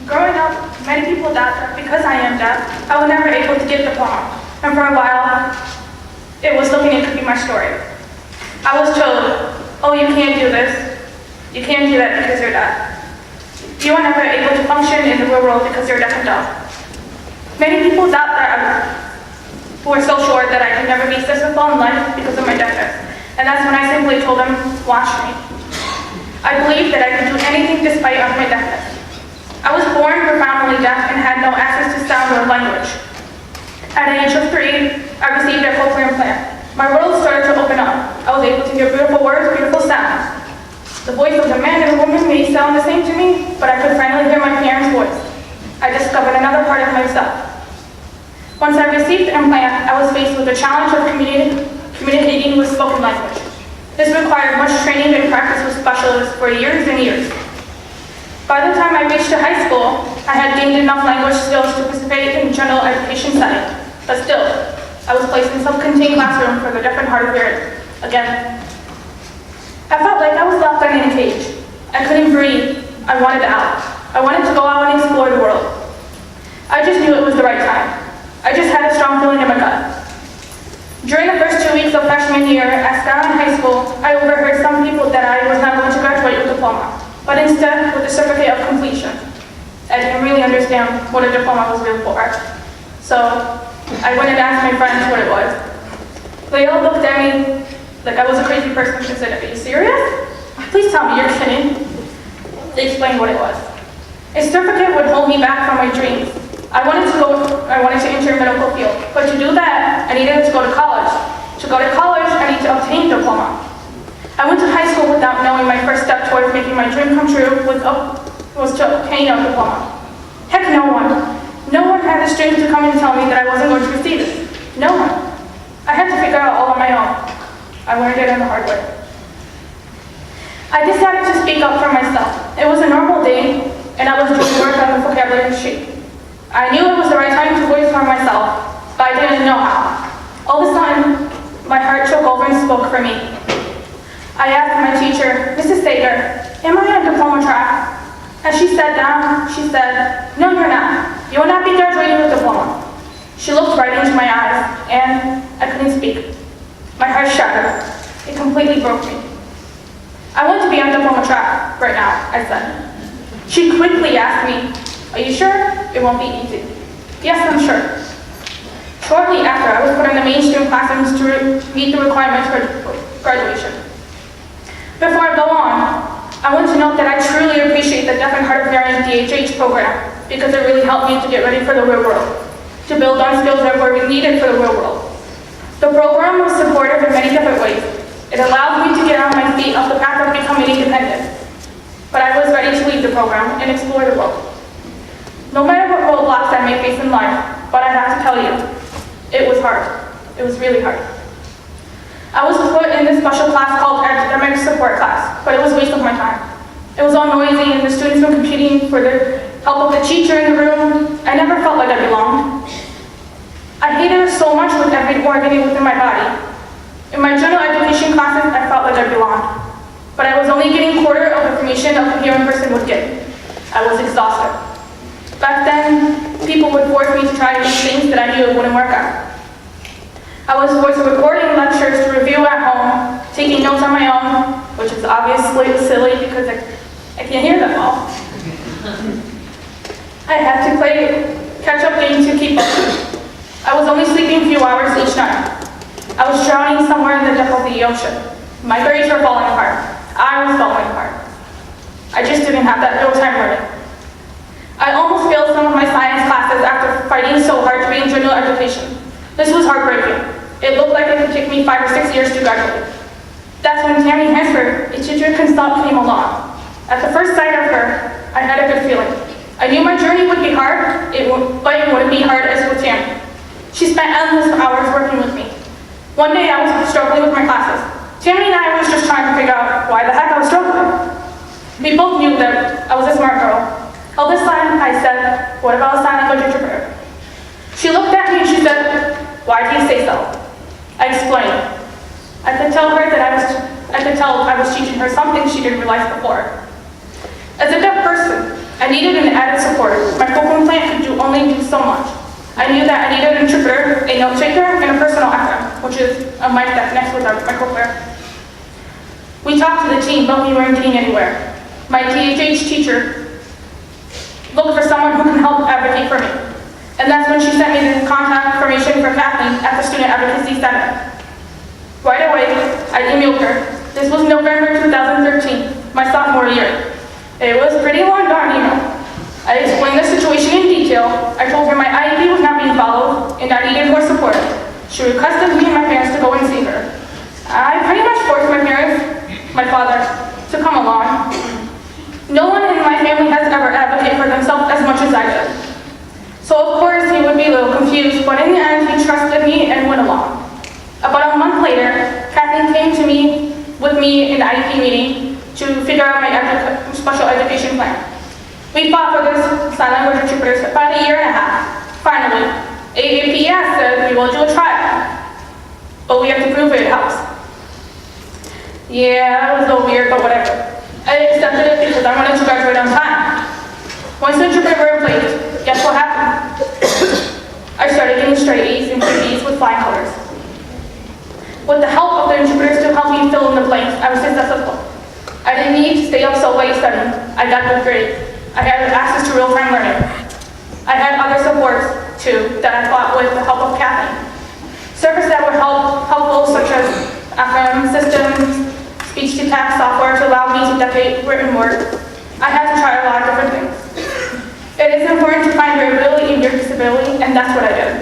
Growing up, many people thought that because I am deaf, I was never able to get the diploma. And for a while, it was looking it could be my story. I was told, oh, you can't do this. You can't do that because you're deaf. You are never able to function in the real world because you're deaf and dumb. Many people thought that were so sure that I could never be successful in life because of my deafness. And that's when I simply told them, watch me. I believed that I could do anything despite of my deafness. I was born profoundly deaf and had no access to sound or language. At the age of 3, I received a cochlear implant. My world started to open up. I was able to hear beautiful words, beautiful sounds. The voice of a man and a woman may sound the same to me, but I could finally hear my parents' voice. I discovered another part of myself. Once I received the implant, I was faced with the challenge of communicating with spoken language. This required much training and practice with specialists for years and years. By the time I reached high school, I had gained enough language skills to participate in general education setting. But still, I was placed in self-contained classroom for the deaf and hard of hearing. Again, I felt like I was locked in a cage. I couldn't breathe. I wanted out. I wanted to go out and explore the world. I just knew it was the right time. I just had a strong feeling in my gut. During the first 2 weeks of freshman year at Sada Imran High School, I overheard some people that I was not going to graduate with a diploma, but instead with a certificate of completion. I didn't really understand what a diploma was really for. So I went and asked my friends what it was. They all looked at me like I was a crazy person and said, are you serious? Please tell me you're kidding. They explained what it was. A certificate would hold me back from my dreams. I wanted to enter a medical field, but to do that, I needed to go to college. To go to college, I need to obtain a diploma. I went to high school without knowing my first step towards making my dream come true was to obtain a diploma. Heck, no one. No one had the strength to come and tell me that I wasn't going to receive it. No one. I had to figure out all on my own. I learned it in the hard way. I decided to speak up for myself. It was a normal day, and I was doing work on the vocabulary sheet. I knew it was the right time to voice for myself, but I didn't know how. All of a sudden, my heart took over and spoke for me. I asked my teacher, Mrs. Sager, am I on diploma track? As she sat down, she said, no, you're not. You will not be graduating with a diploma. She looked right into my eyes, and I couldn't speak. My heart shattered. It completely broke me. I want to be on diploma track right now, I said. She quickly asked me, are you sure? It won't be easy. Yes, I'm sure. Shortly after, I was put in the mainstream classrooms to meet the requirements for graduation. Before I go on, I want to note that I truly appreciate the Deaf and Hard of Hearing DHH program because it really helped me to get ready for the real world, to build on skills that were needed for the real world. The program was supportive in many different ways. It allowed me to get on my feet off the path of becoming independent. But I was ready to leave the program and explore the world. No matter what roadblocks I may face in life, but I have to tell you, it was hard. It was really hard. I was put in this special class called academic support class, but it was a waste of my time. It was all noisy and the students were competing for the help of the teacher in the room. I never felt like I belonged. I hated it so much with every organ within my body. In my general education classes, I felt like I belonged. But I was only getting a quarter of the information a hearing person would get. I was exhausted. Back then, people would force me to try to do things that I knew it wouldn't work out. I was forced to recording lectures to review at home, taking notes on my own, which is obviously silly because I can't hear them all. I had to play catch-up games to keep up. I was only sleeping a few hours each night. I was drowning somewhere in the depth of the ocean. My grades were falling apart. I was falling apart. I just didn't have that real-time learning. I almost failed some of my science classes after fighting so hard to be in general education. This was heartbreaking. It looked like it could take me 5 or 6 years to graduate. That's when Tammy Hansford, a teacher consult, came along. At the first sight of her, I had a good feeling. I knew my journey would be hard, but it wouldn't be hard as with Tammy. She spent endless hours working with me. One day I was struggling with my classes. Tammy and I was just trying to figure out why the heck I was struggling. We both knew that I was a smart girl. All this time, I said, what about a sign language interpreter? She looked at me and she said, why do you say so? I explained. I could tell I was teaching her something she didn't realize before. As a deaf person, I I needed an added support. My program plan could only do so much. I knew that I needed an interpreter, a note taker, and a personal FM, which is a mic that connects with our microphone. We talked to the team, but we weren't getting anywhere. My THH teacher looked for someone who can help advocate for me. And that's when she sent me the contact information for Kathleen at the Student Advocacy Center. Right away, I emailed her. This was November 2013, my sophomore year. It was a pretty long darn email. I explained the situation in detail. I told her my IEP was not being followed and I needed more support. She requested me and my parents to go and see her. I pretty much forced my parents, my father, to come along. No one in my family has ever advocated for themselves as much as I did. So of course he would be a little confused, but in the end he trusted me and went along. About a month later, Kathleen came to me with me in the IEP meeting to figure out my special education plan. We fought for this sign language interpreters for about a year and a half. Finally, AAPS said we will do a trial, but we have to prove it helps. Yeah, that was a little weird, but whatever. I accepted it because I wanted to graduate on time. Once the interpreter were in place, guess what happened? I started getting straight A's and B's with flying colors. With the help of the interpreters to help me fill in the blanks, I was successful. I didn't need to stay up so late studying. I got good grades. I had access to real-time learning. I had other supports, too, that I fought with the help of Kathleen. Services that were helpful, such as FM systems, speech-to-text software to allow me to dictate written work. I had to try a lot of different things. It is important to find your ability in your disability, and that's what I did.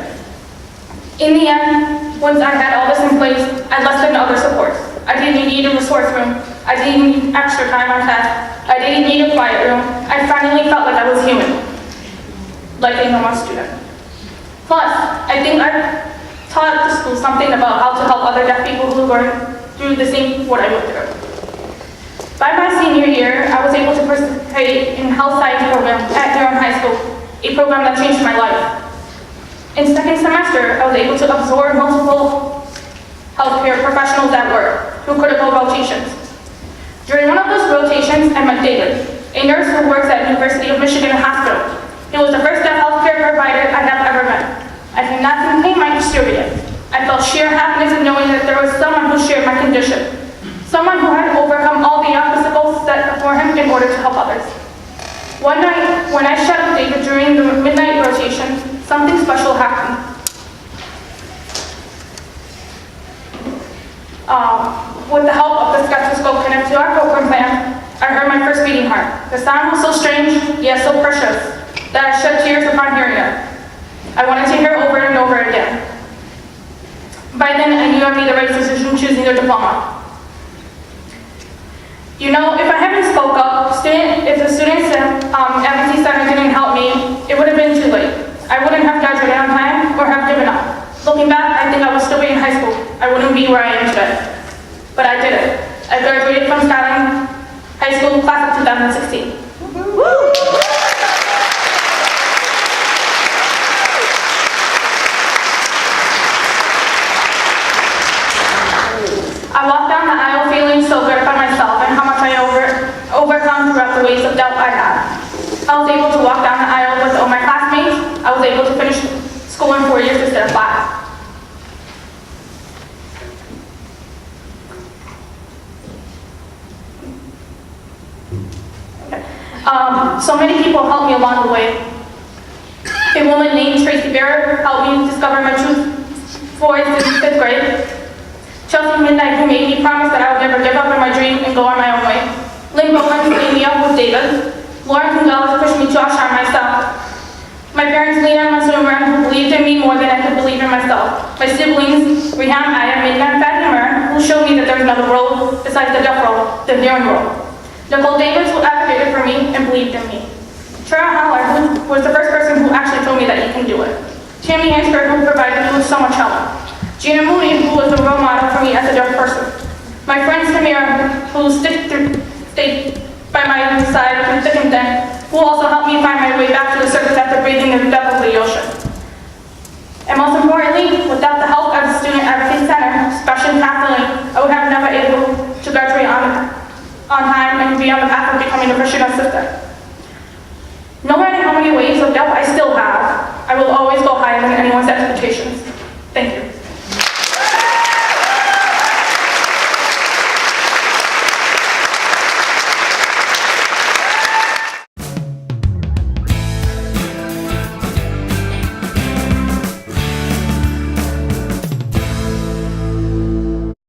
In the end, once I had all this in place, I lessened other supports. I didn't need a resource room. I didn't need extra time on test. I didn't need a quiet room. I finally felt like I was human, like a normal student. Plus, I think I taught the school something about how to help other deaf people who were through the same what I went through. By my senior year, I was able to participate in health science program at Durham High School, a program that changed my life. In second semester, I was able to absorb multiple healthcare professionals at work through critical rotations. During one of those rotations, I met David, a nurse who works at University of Michigan Hospital. He was the first deaf healthcare provider I have ever met. I cannot contain my hysteria. I felt sheer happiness in knowing that there was someone who shared my condition, someone who had overcome all the obstacles set before him in order to help others. One night, when I shadowed David during the midnight rotation, something special happened. With the help of the stethoscope connected to our program plan, I heard my first beating heart. The sound was so strange, yet so precious, that I shed tears upon hearing it. I wanted to hear it over and over again. By then, I knew I made the right decision choosing the diploma. You know, if I hadn't spoke up, if the Student Advocacy Center didn't help me, it would have been too late. I wouldn't have graduated on time or have given up. Looking back, I think I would still be in high school. I wouldn't be where I am today. But I did it. I graduated from Skyline High School class of 2016. Woo! I walked down the aisle feeling so good about myself and how much I overcome throughout the waves of doubt I had. I was able to walk down the aisle with all my classmates. I was able to finish school in 4 years instead of 5. So many people helped me along the way. A woman named Tracy Barrett helped me discover my true voice in 5th grade. Chelsea Midnight, who made me promise that I would never give up on my dream and go on my own way. Lynn Bowman, who made me up with David. Lauren Gonzalez pushed me to outshine myself. My parents, Lena and Sada Imran, who believed in me more than I could believe in myself. My siblings, Reham, Aya, Midnight, and Sada Imran, who showed me that there was another road besides the deaf road, the hearing road. Nicole Davis, who advocated for me and believed in me. Tara Haller, who was the first person who actually told me that you can do it. Tammy Hansford, who provided me with so much help. Gina Mooney, who was a role model for me as a deaf person. My friend Samira, who stayed by my side through thick and thin, who also helped me find my way back to the surface after breathing in the depth of the ocean. And most importantly, without the help of the Student Advocacy Center, especially Kathleen, I would have never been able to graduate on time and be on the path of becoming a Christian assistant. many waves of death, I still have. I will always go higher than